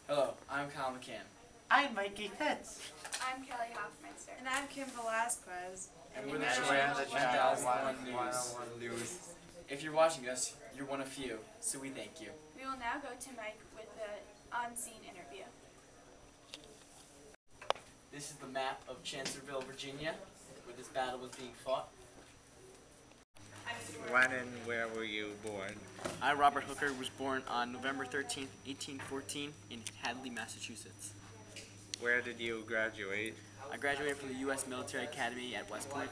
Hello, I'm Kyle McCann. I'm Mikey Fitz. I'm Kelly Hoffmeister. And I'm Kim Velasquez. And we're the Joanne the Channel 1001 News. If you're watching us, you're one of few, so we thank you. We will now go to Mike with the on-scene interview. This is the map of Chancellorsville, Virginia, where this battle was being fought. When and where were you born? I, Robert Hooker, was born on November 13th, 1814 in Hadley, Massachusetts. Where did you graduate? I graduated from the U.S. Military Academy at West Point.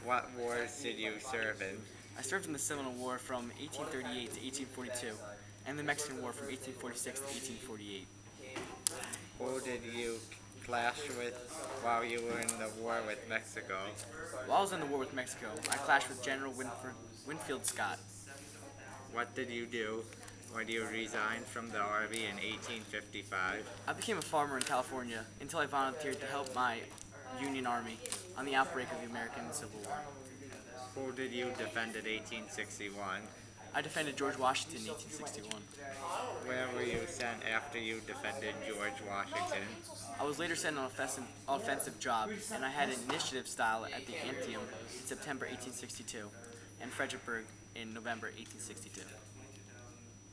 What wars did you serve in? I served in the Seminole War from 1838 to 1842, and the Mexican War from 1846 to 1848. Who did you clash with while you were in the war with Mexico? While I was in the war with Mexico, I clashed with General Winfield Scott. What did you do when you resigned from the Army in 1855? I became a farmer in California until I volunteered to help my Union Army on the outbreak of the American Civil War. Who did you defend in 1861? I defended George Washington in 1861. Where were you sent after you defended George Washington? I was later sent on an offensive job, and I had an initiative style at the Antietam in September 1862 and Fredericksburg in November 1862.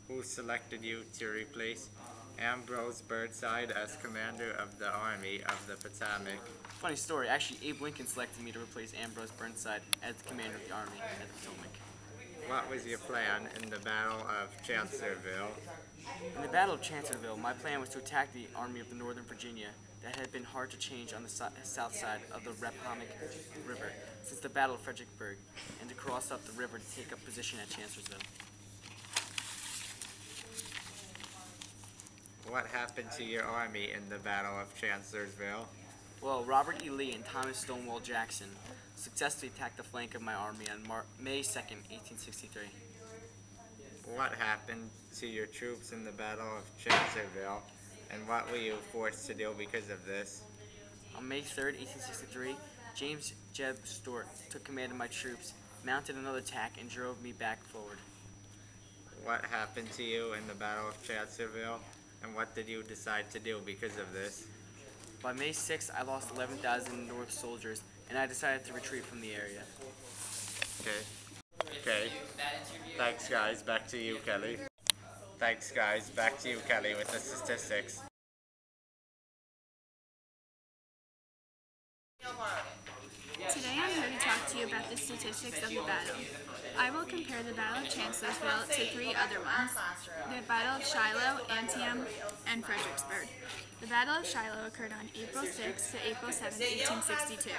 Who selected you to replace Ambrose Burnside as commander of the Army of the Potomac? Funny story, actually Abe Lincoln selected me to replace Ambrose Burnside as the commander of the Army at the Potomac. What was your plan in the Battle of Chancellorsville? In the Battle of Chancellorsville, my plan was to attack the Army of the Northern Virginia that had been hard to change on the south side of the Rappahannock River since the Battle of Fredericksburg, and to cross up the river to take up position at Chancellorsville. What happened to your army in the Battle of Chancellorsville? Well, Robert E. Lee and Thomas Stonewall Jackson successfully attacked the flank of my army on May 2nd, 1863. What happened to your troops in the Battle of Chancellorsville, and what were you forced to do because of this? On May 3rd, 1863, James Jeb Stuart took command of my troops, mounted another attack, and drove me back forward. What happened to you in the Battle of Chancellorsville, and what did you decide to do because of this? By May 6th, I lost 11,000 North soldiers, and I decided to retreat from the area. Okay. Thanks, guys. Back to you, Kelly. Thanks, guys. Back to you, Kelly, with the statistics. Today I'm here to talk to you about the statistics of the battle. I will compare the Battle of Chancellorsville to three other ones: the Battle of Shiloh, Antietam, and Fredericksburg. The Battle of Shiloh occurred on April 6 to April 7, 1862.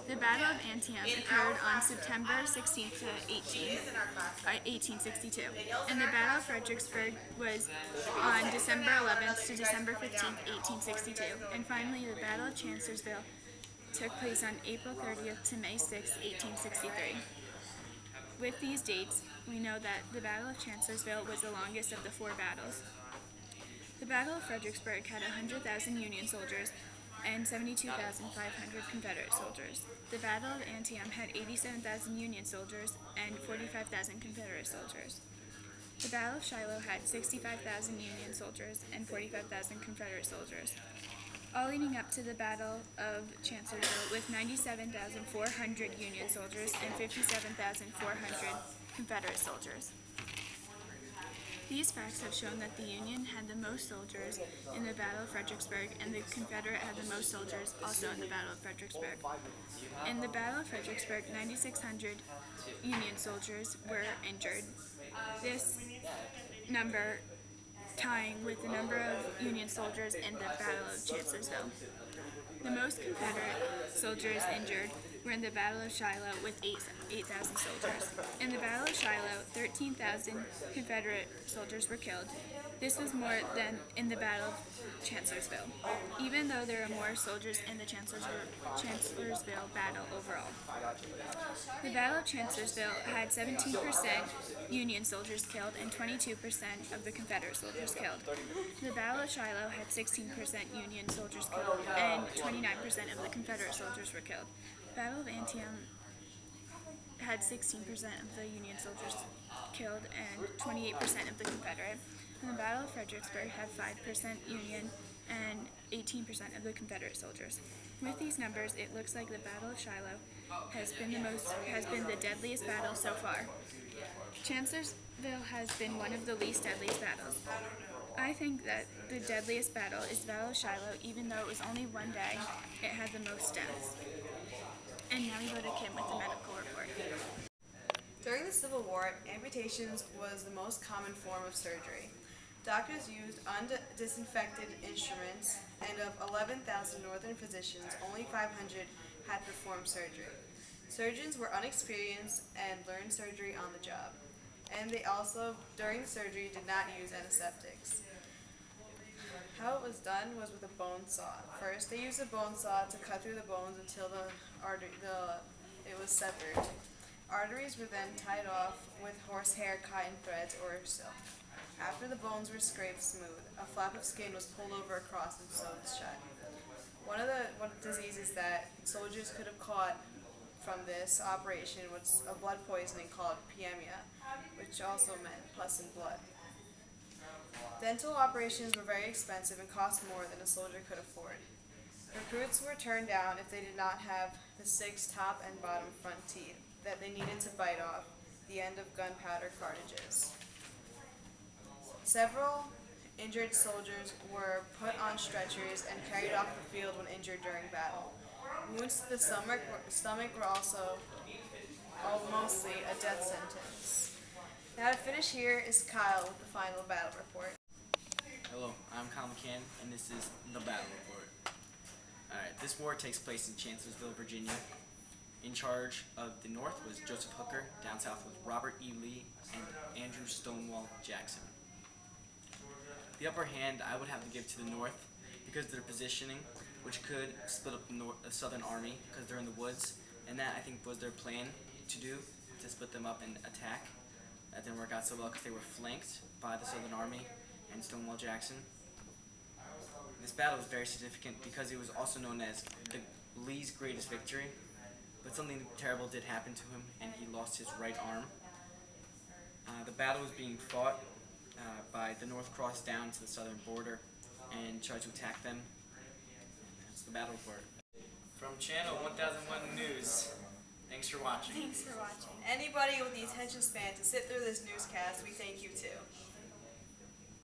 The Battle of Antietam occurred on September 16 to 1862. And the Battle of Fredericksburg was on December 11th to December 15, 1862. And finally, the Battle of Chancellorsville took place on April 30th to May 6, 1863. With these dates, we know that the Battle of Chancellorsville was the longest of the four battles. The Battle of Fredericksburg had 100,000 Union soldiers and 72,500 Confederate soldiers. The Battle of Antietam had 87,000 Union soldiers and 45,000 Confederate soldiers. The Battle of Shiloh had 65,000 Union soldiers and 45,000 Confederate soldiers. All leading up to the Battle of Chancellorsville with 97,400 Union soldiers and 57,400 Confederate soldiers. These facts have shown that the Union had the most soldiers in the Battle of Fredericksburg, and the Confederate had the most soldiers also in the Battle of Fredericksburg. In the Battle of Fredericksburg, 9,600 Union soldiers were injured. This number tying with the number of Union soldiers in the Battle of Chancellorsville. The most Confederate soldiers injured were in the Battle of Shiloh with 8,000 soldiers. In the Battle of Shiloh, 13,000 Confederate soldiers were killed. This was more than in the Battle of Chancellorsville, even though there are more soldiers in the Chancellorsville battle overall. The Battle of Chancellorsville had 17% Union soldiers killed and 22% of the Confederate soldiers killed. The Battle of Shiloh had 16% Union soldiers killed and 29% of the Confederate soldiers were killed. The Battle of Antietam had 16% of the Union soldiers killed and 28% of the Confederate. and the Battle of Fredericksburg had 5% Union and 18% of the Confederate soldiers. With these numbers, it looks like the Battle of Shiloh has been the deadliest battle so far. Chancellorsville has been one of the least deadliest battles. I think that the deadliest battle is the Battle of Shiloh, even though it was only one day, it had the most deaths. And now we go to Kim with the medical report. During the Civil War, amputations was the most common form of surgery. Doctors used undisinfected instruments, and of 11,000 northern physicians, only 500 had performed surgery. Surgeons were unexperienced and learned surgery on the job. And they also, during surgery, did not use antiseptics. How it was done was with a bone saw. First, they used a bone saw to cut through the bones until it was severed. Arteries were then tied off with horsehair, cotton threads, or silk. After the bones were scraped smooth, a flap of skin was pulled over across and sewed shut. One of the diseases that soldiers could have caught from this operation was a blood poisoning called piemia, which also meant pus and blood. Dental operations were very expensive and cost more than a soldier could afford. Recruits were turned down if they did not have the 6 top and bottom front teeth that they needed to bite off the end of gunpowder cartridges. Several injured soldiers were put on stretchers and carried off the field when injured during battle. Wounds to the stomach were also mostly a death sentence. Now to finish here is Kyle with the final battle report. Hello, I'm Kyle McCann, and this is the battle report. Alright, this war takes place in Chancellorsville, Virginia. In charge of the north was Joseph Hooker, down south was Robert E. Lee, and Andrew Stonewall Jackson. The upper hand I would have to give to the north because of their positioning, which could split up the southern army because they're in the woods, and that I think was their plan to do, to split them up and attack. That didn't work out so well because they were flanked by the southern army and Stonewall Jackson. This battle was very significant because it was also known as Lee's greatest victory, but something terrible did happen to him and he lost his right arm. The battle was being fought by the North crossed down to the southern border and tried to attack them. That's the battle report. From Channel 1001 News, thanks for watching. Thanks for watching. Anybody with the attention span to sit through this newscast, we thank you too.